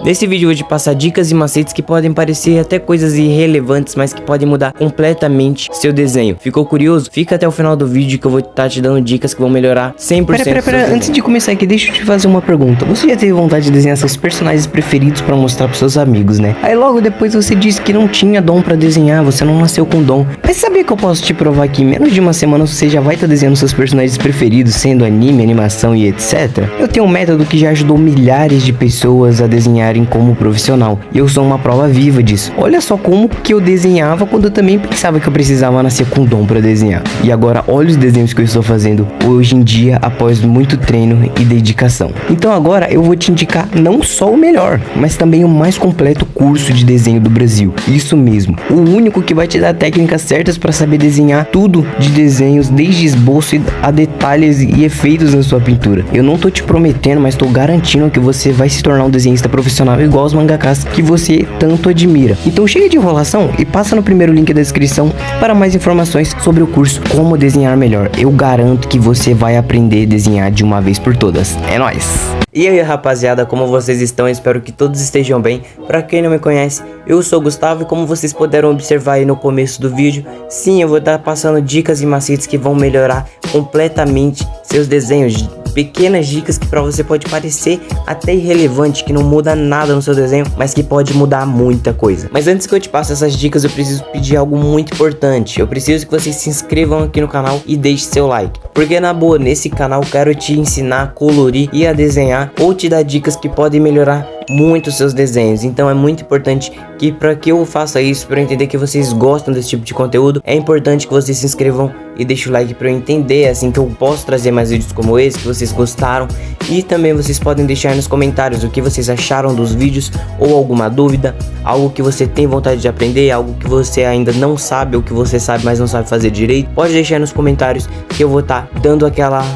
Nesse vídeo eu vou te passar dicas e macetes que podem parecer até coisas irrelevantes, mas que podem mudar completamente seu desenho. Ficou curioso? Fica até o final do vídeo que eu vou estar te dando dicas que vão melhorar 100%. Pera, antes de começar aqui, deixa eu te fazer uma pergunta. Você já teve vontade de desenhar seus personagens preferidos pra mostrar pros seus amigos, né? Aí logo depois você disse que não tinha dom pra desenhar, você não nasceu com dom. Mas sabia que eu posso te provar que em menos de uma semana você já vai estar desenhando seus personagens preferidos, sendo anime, animação e etc? Eu tenho um método que já ajudou milhares de pessoas a desenharem como profissional, e eu sou uma prova viva disso. Olha só como que eu desenhava quando eu também pensava que eu precisava nascer com dom pra desenhar. E agora olha os desenhos que eu estou fazendo hoje em dia após muito treino e dedicação. Então agora eu vou te indicar não só o melhor, mas também o mais completo curso de desenho do Brasil. Isso mesmo, o único que vai te dar técnicas certas para saber desenhar tudo de desenhos, desde esboço a detalhes e efeitos na sua pintura. Eu não tô te prometendo, mas tô garantindo que você vai se tornar um desenhista profissional igual os mangakas que você tanto admira. Então chega de enrolação e passa no primeiro link da descrição para mais informações sobre o curso Como Desenhar Melhor. Eu garanto que você vai aprender a desenhar de uma vez por todas. É nóis! E aí rapaziada, como vocês estão? Espero que todos estejam bem. Pra quem não me conhece, eu sou o Gustavo e como vocês puderam observar aí no começo do vídeo, sim, eu vou estar passando dicas e macetes que vão melhorar completamente seus desenhos. Pequenas dicas que pra você pode parecer até irrelevante, que não muda nada no seu desenho, mas que pode mudar muita coisa. Mas antes que eu te passe essas dicas, eu preciso pedir algo muito importante. Eu preciso que vocês se inscrevam aqui no canal e deixem seu like. Porque na boa, nesse canal eu quero te ensinar a colorir e a desenhar, ou te dar dicas que podem melhorar muito seus desenhos. Então é muito importante que para que eu faça isso, para eu entender que vocês gostam desse tipo de conteúdo, é importante que vocês se inscrevam e deixem o like para eu entender, assim que eu posso trazer mais vídeos como esse, que vocês gostaram. E também vocês podem deixar nos comentários o que vocês acharam dos vídeos, ou alguma dúvida, algo que você tem vontade de aprender, algo que você ainda não sabe, ou que você sabe mas não sabe fazer direito. Pode deixar nos comentários que eu vou estar dando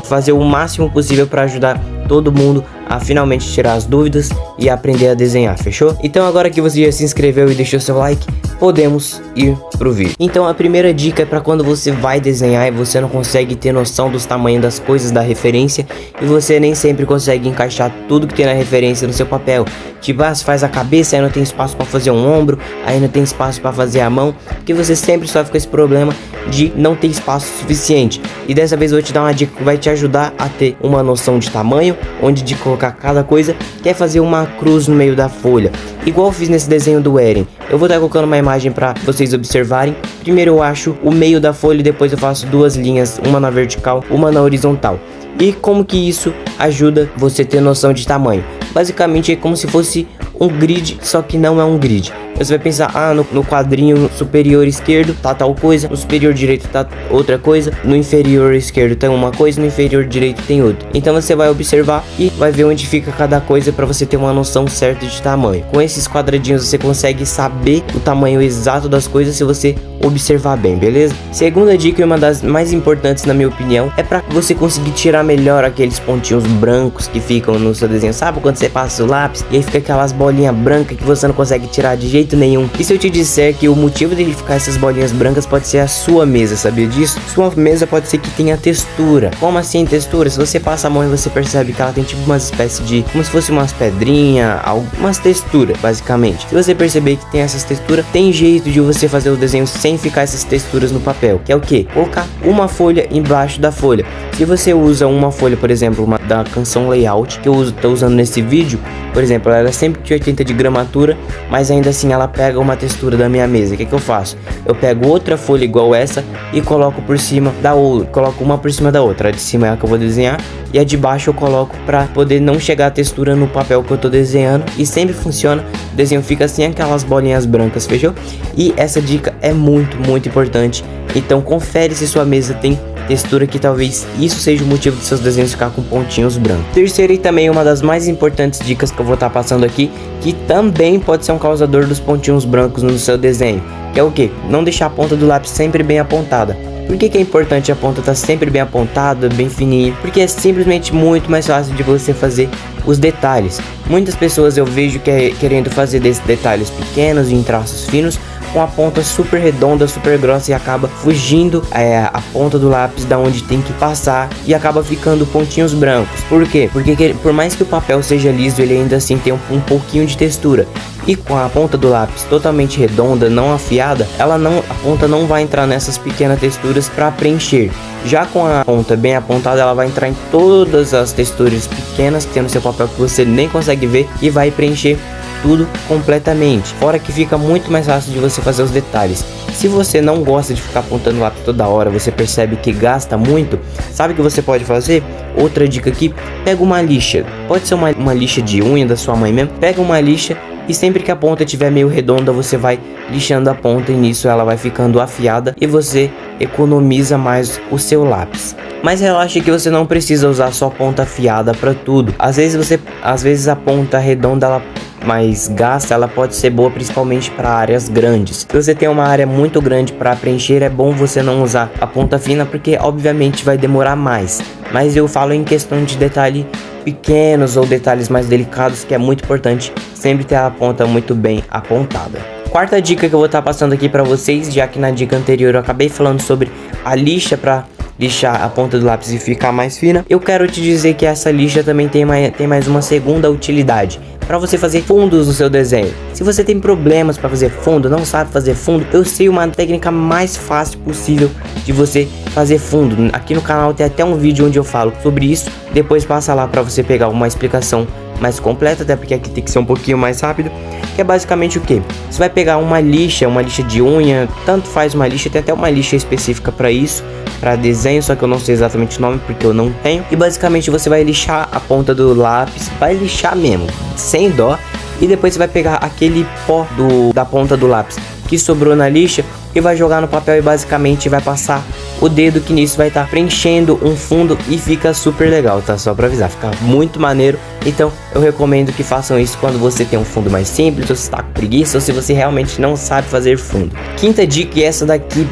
fazer o máximo possível para ajudar todo mundo a finalmente tirar as dúvidas e aprender a desenhar, fechou? Então agora que você já se inscreveu e deixou seu like, podemos ir pro vídeo. Então a primeira dica é para quando você vai desenhar e você não consegue ter noção dos tamanhos das coisas da referência, e você nem sempre consegue encaixar tudo que tem na referência no seu papel. Tipo, você faz a cabeça, aí não tem espaço para fazer um ombro, aí não tem espaço para fazer a mão, porque você sempre sofre com esse problema de não ter espaço suficiente. E dessa vez eu vou te dar uma dica que vai te ajudar a ter uma noção de tamanho, onde de colocar cada coisa, que é fazer uma cruz no meio da folha, igual eu fiz nesse desenho do Eren. Eu vou estar colocando uma imagem para vocês observarem. Primeiro eu acho o meio da folha e depois eu faço duas linhas, uma na vertical, uma na horizontal. E como que isso ajuda você a ter noção de tamanho? Basicamente é como se fosse um grid, só que não é um grid. Você vai pensar, no quadrinho superior esquerdo tá tal coisa, no superior direito tá outra coisa, no inferior esquerdo tem uma coisa, no inferior direito tem outra. Então você vai observar e vai ver onde fica cada coisa para você ter uma noção certa de tamanho. Com esses quadradinhos você consegue saber o tamanho exato das coisas se você observar bem, beleza? Segunda dica, e uma das mais importantes na minha opinião, é para você conseguir tirar melhor aqueles pontinhos brancos que ficam no seu desenho. Sabe quando você passa o lápis e aí fica aquelas bolinhas brancas que você não consegue tirar de jeito nenhum? E se eu te disser que o motivo de ficar essas bolinhas brancas pode ser a sua mesa, sabia disso? Sua mesa pode ser que tenha textura. Como assim textura? Se você passa a mão e você percebe que ela tem tipo umas espécie de, como se fosse umas pedrinhas, algumas texturas, basicamente. Se você perceber que tem essas texturas, tem jeito de você fazer o desenho sem ficar essas texturas no papel, que é o que? Colocar uma folha embaixo da folha. Se você usa uma folha, por exemplo, uma da Canção Layout, que eu tô usando nesse vídeo, por exemplo, ela é sempre de 80 de gramatura, mas ainda assim ela pega uma textura da minha mesa. O que eu faço? Eu pego outra folha igual essa e coloco por cima da outra, coloco uma por cima da outra. A de cima é a que eu vou desenhar e a de baixo eu coloco para poder não chegar a textura no papel que eu tô desenhando, e sempre funciona. O desenho fica assim, aquelas bolinhas brancas, fechou? E essa dica é muito importante. Então confere se sua mesa tem textura, que talvez isso seja o motivo de seus desenhos ficar com pontinhos brancos. Terceira e também uma das mais importantes dicas que eu vou estar passando aqui, que também pode ser um causador dos pontinhos brancos no seu desenho, que é o que? Não deixar a ponta do lápis sempre bem apontada. Por que é importante a ponta estar sempre bem apontada, bem fininha? Porque é simplesmente muito mais fácil de você fazer os detalhes. Muitas pessoas eu vejo querendo fazer desses detalhes pequenos e em traços finos, com a ponta super redonda, super grossa e acaba fugindo a ponta do lápis da onde tem que passar e acaba ficando pontinhos brancos. Por quê? Porque por mais que o papel seja liso, ele ainda assim tem um pouquinho de textura. E com a ponta do lápis totalmente redonda, não afiada, a ponta não vai entrar nessas pequenas texturas para preencher. Já com a ponta bem apontada, ela vai entrar em todas as texturas pequenas que tem no seu papel que você nem consegue ver e vai preencher tudo completamente. Fora que fica muito mais fácil de você fazer os detalhes. Se você não gosta de ficar apontando o lápis toda hora, você percebe que gasta muito, sabe o que você pode fazer? Outra dica aqui, pega uma lixa, pode ser uma lixa de unha da sua mãe mesmo, pega uma lixa e sempre que a ponta estiver meio redonda, você vai lixando a ponta e nisso ela vai ficando afiada e você economiza mais o seu lápis. Mas relaxe que você não precisa usar só ponta afiada para tudo. Às vezes a ponta redonda ela mais gasta, ela pode ser boa principalmente para áreas grandes. Se você tem uma área muito grande para preencher, é bom você não usar a ponta fina porque obviamente vai demorar mais. Mas eu falo em questão de detalhe pequenos ou detalhes mais delicados, que é muito importante sempre ter a ponta muito bem apontada. Quarta dica que eu vou estar passando aqui para vocês, já que na dica anterior eu acabei falando sobre a lixa para lixar a ponta do lápis e ficar mais fina, eu quero te dizer que essa lixa também tem mais uma segunda utilidade, para você fazer fundos no seu desenho. Se você tem problemas para fazer fundo, não sabe fazer fundo, eu sei uma técnica mais fácil possível de você fazer fundo. Aqui no canal tem até um vídeo onde eu falo sobre isso, depois passa lá para você pegar uma explicação mais completa, até porque aqui tem que ser um pouquinho mais rápido, que é basicamente o que? Você vai pegar uma lixa de unha, tanto faz uma lixa, tem até uma lixa específica para isso, para desenho, só que eu não sei exatamente o nome porque eu não tenho, e basicamente você vai lixar a ponta do lápis, vai lixar mesmo, sem dó, e depois você vai pegar aquele pó da ponta do lápis que sobrou na lixa e vai jogar no papel e basicamente vai passar o dedo, que nisso vai estar preenchendo um fundo e fica super legal, tá? Só pra avisar, fica muito maneiro. Então eu recomendo que façam isso quando você tem um fundo mais simples, ou se tá com preguiça, ou se você realmente não sabe fazer fundo. Quinta dica, e essa daqui,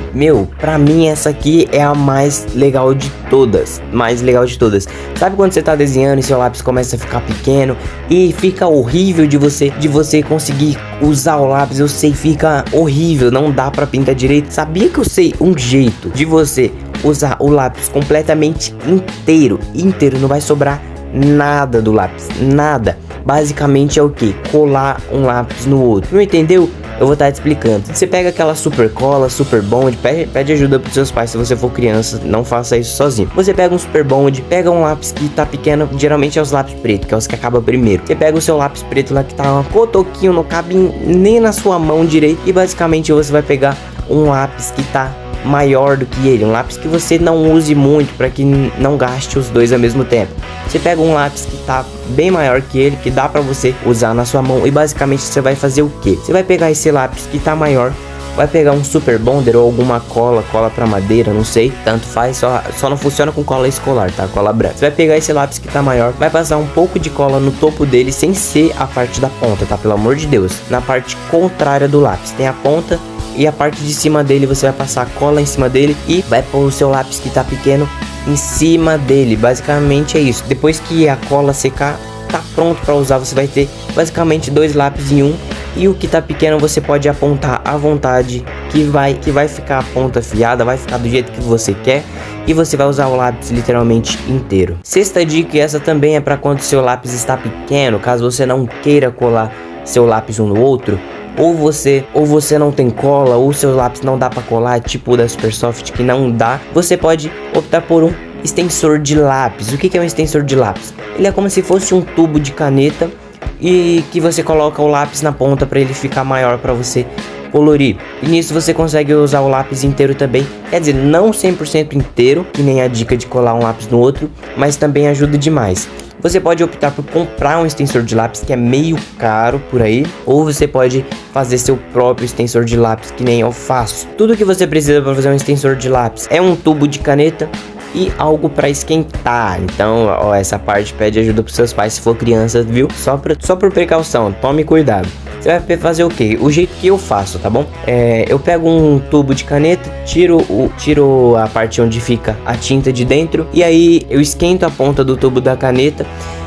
pra mim essa aqui é a mais legal de todas. Sabe quando você tá desenhando e seu lápis começa a ficar pequeno e fica horrível de você conseguir usar o lápis? Eu sei, fica horrível, não dá pra pintar direito. Sabia que eu sei um jeito de você usar o lápis completamente inteiro, não vai sobrar nada do lápis, nada. Basicamente é o que? Colar um lápis no outro. Não entendeu? Eu vou estar te explicando. Você pega aquela super cola, super bond, pede ajuda pros seus pais se você for criança, não faça isso sozinho. Você pega um super bond, pega um lápis que tá pequeno, geralmente é os lápis preto, que é os que acabam primeiro. Você pega o seu lápis preto lá que tá um cotoquinho, não cabe nem na sua mão direito, e basicamente você vai pegar um lápis que tá maior do que ele, um lápis que você não use muito para que não gaste os dois ao mesmo tempo. Você pega um lápis que tá bem maior que ele, que dá para você usar na sua mão, e basicamente você vai fazer o que? Você vai pegar esse lápis que tá maior, vai pegar um super bonder ou alguma cola para madeira, não sei, tanto faz, só não funciona com cola escolar, tá? Cola branca. Você vai pegar esse lápis que tá maior, vai passar um pouco de cola no topo dele, sem ser a parte da ponta, tá? Pelo amor de Deus. Na parte contrária do lápis tem a ponta e a parte de cima dele, você vai passar cola em cima dele e vai pôr o seu lápis que tá pequeno em cima dele. Basicamente é isso. Depois que a cola secar, tá pronto para usar. Você vai ter basicamente dois lápis em um, e o que tá pequeno você pode apontar à vontade, que vai ficar a ponta afiada, vai ficar do jeito que você quer, e você vai usar o lápis literalmente inteiro. Sexta dica, e essa também é para quando seu lápis está pequeno, caso você não queira colar seu lápis um no outro, ou você não tem cola, ou seu lápis não dá para colar, tipo o da Supersoft que não dá, você pode optar por um extensor de lápis. O que é um extensor de lápis? Ele é como se fosse um tubo de caneta e que você coloca o lápis na ponta para ele ficar maior para você colorir. E nisso você consegue usar o lápis inteiro também. Quer dizer, não 100% inteiro, que nem a dica de colar um lápis no outro, mas também ajuda demais. Você pode optar por comprar um extensor de lápis que é meio caro por aí, ou você pode fazer seu próprio extensor de lápis, que nem eu faço. Tudo que você precisa para fazer um extensor de lápis é um tubo de caneta e algo para esquentar. Então, ó, essa parte pede ajuda pros seus pais se for criança, viu? Só por precaução, tome cuidado. Você vai fazer o que? O jeito que eu faço, tá bom? Eu pego um tubo de caneta, tiro a parte onde fica a tinta de dentro, e aí eu esquento a ponta do tubo da caneta,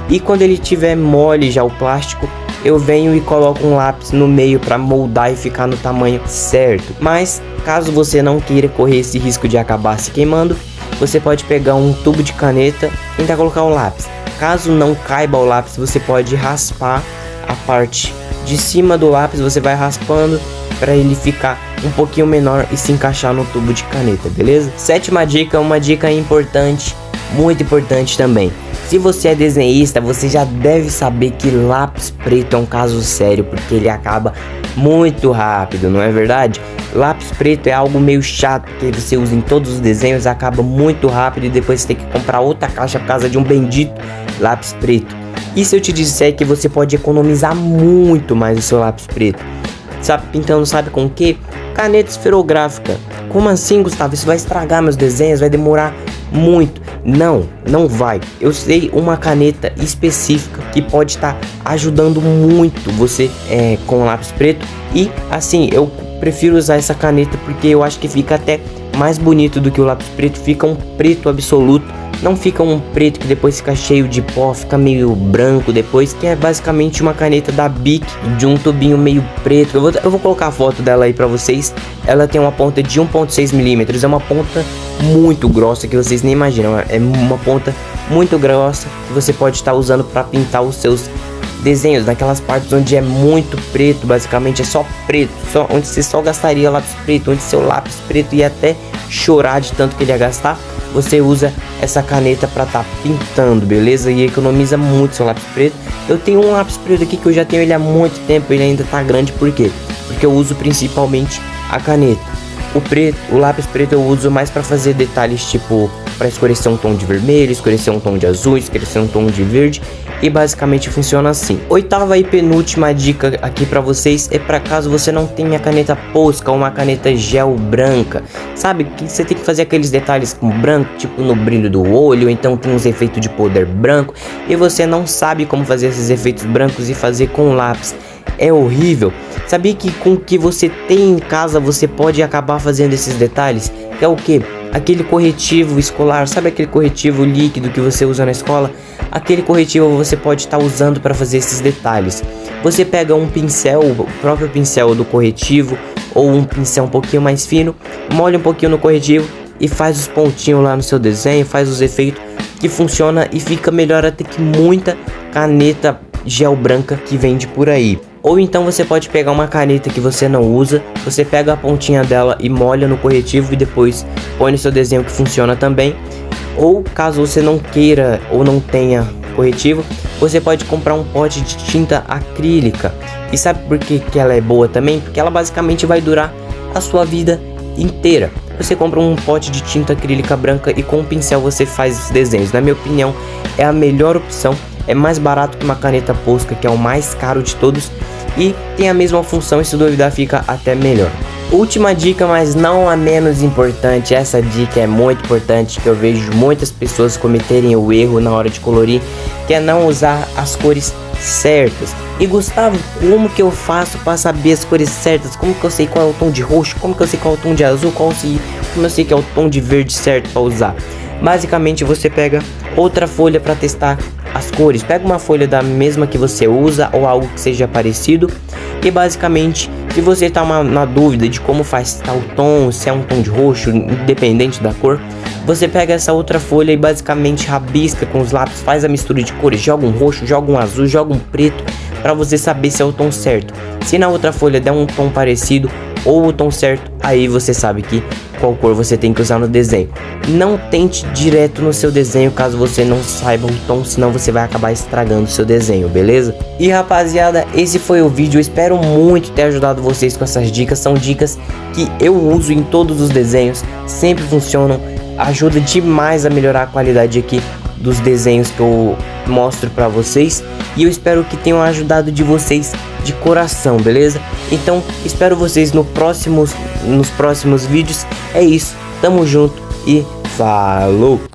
e quando ele tiver mole já o plástico, eu venho e coloco um lápis no meio para moldar e ficar no tamanho certo. Mas caso você não queira correr esse risco de acabar se queimando, você pode pegar um tubo de caneta e tentar colocar o lápis. Caso não caiba o lápis, você pode raspar a parte de cima do lápis, você vai raspando para ele ficar um pouquinho menor e se encaixar no tubo de caneta, beleza? Sétima dica, uma dica importante, muito importante também. Se você é desenhista, você já deve saber que lápis preto é um caso sério, porque ele acaba muito rápido, não é verdade? Lápis preto é algo meio chato, porque você usa em todos os desenhos, acaba muito rápido e depois você tem que comprar outra caixa por causa de um bendito lápis preto. E se eu te disser que você pode economizar muito mais o seu lápis preto? Sabe, pintando, sabe com o que? Caneta esferográfica. Como assim, Gustavo? Isso vai estragar meus desenhos, vai demorar muito. Não, não vai. Eu sei uma caneta específica que pode estar ajudando muito você com lápis preto. E assim, eu prefiro usar essa caneta porque eu acho que fica até mais bonito do que o lápis preto. Fica um preto absoluto. Não fica um preto que depois fica cheio de pó, fica meio branco depois, que é basicamente uma caneta da Bic de um tubinho meio preto. Eu vou colocar a foto dela aí pra vocês. Ela tem uma ponta de 1,6 mm, é uma ponta muito grossa que vocês nem imaginam. É uma ponta muito grossa que você pode estar usando para pintar os seus desenhos, naquelas partes onde é muito preto, basicamente é só preto, onde você só gastaria lápis preto, onde seu lápis preto ia até chorar de tanto que ele ia gastar. Você usa essa caneta para estar pintando, beleza? E economiza muito seu lápis preto. Eu tenho um lápis preto aqui que eu já tenho ele há muito tempo, ele ainda tá grande, por quê? Porque eu uso principalmente a caneta. O lápis preto eu uso mais para fazer detalhes, tipo para escurecer um tom de vermelho, escurecer um tom de azul, escurecer um tom de verde. E basicamente funciona assim. Oitava e penúltima dica aqui para vocês é para caso você não tenha caneta Posca ou uma caneta gel branca. Sabe que você tem que fazer aqueles detalhes com branco, tipo no brilho do olho, então tem uns efeitos de poder branco e você não sabe como fazer esses efeitos brancos e fazer com lápis. É horrível. Sabia que com o que você tem em casa você pode acabar fazendo esses detalhes? Que é o que? Aquele corretivo escolar, sabe aquele corretivo líquido que você usa na escola? Aquele corretivo você pode estar usando para fazer esses detalhes. Você pega um pincel, o próprio pincel do corretivo, ou um pincel um pouquinho mais fino, molha um pouquinho no corretivo e faz os pontinhos lá no seu desenho, faz os efeitos, que funciona e fica melhor até que muita caneta gel branca que vende por aí. Ou então você pode pegar uma caneta que você não usa, você pega a pontinha dela e molha no corretivo e depois põe no seu desenho, que funciona também. Ou caso você não queira ou não tenha corretivo, você pode comprar um pote de tinta acrílica. E sabe por que ela é boa também? Porque ela basicamente vai durar a sua vida inteira. Você compra um pote de tinta acrílica branca e com um pincel você faz os desenhos. Na minha opinião, é a melhor opção. É mais barato que uma caneta Posca, que é o mais caro de todos, e tem a mesma função e se duvidar fica até melhor. Última dica, mas não a menos importante, essa dica é muito importante, que eu vejo muitas pessoas cometerem o erro na hora de colorir, que é não usar as cores certas. E Gustavo, como que eu faço para saber as cores certas? Como que eu sei qual é o tom de roxo? Como que eu sei qual é o tom de azul? Como eu sei que é o tom de verde certo para usar? Basicamente você pega outra folha para testar as cores. Pega uma folha da mesma que você usa ou algo que seja parecido. E basicamente, se você está na dúvida de como faz tal tom, se é um tom de roxo, independente da cor, você pega essa outra folha e basicamente rabisca com os lápis, faz a mistura de cores, joga um roxo, joga um azul, joga um preto, para você saber se é o tom certo. Se na outra folha der um tom parecido ou o tom certo, aí você sabe que qual cor você tem que usar no desenho. Não tente direto no seu desenho caso você não saiba o tom, senão você vai acabar estragando o seu desenho, beleza? E rapaziada, esse foi o vídeo, eu espero muito ter ajudado vocês com essas dicas. São dicas que eu uso em todos os desenhos, sempre funcionam, ajuda demais a melhorar a qualidade aqui dos desenhos que eu mostro pra vocês. E eu espero que tenham ajudado de vocês de coração, beleza? Então espero vocês nos próximos vídeos. É isso, tamo junto e falou!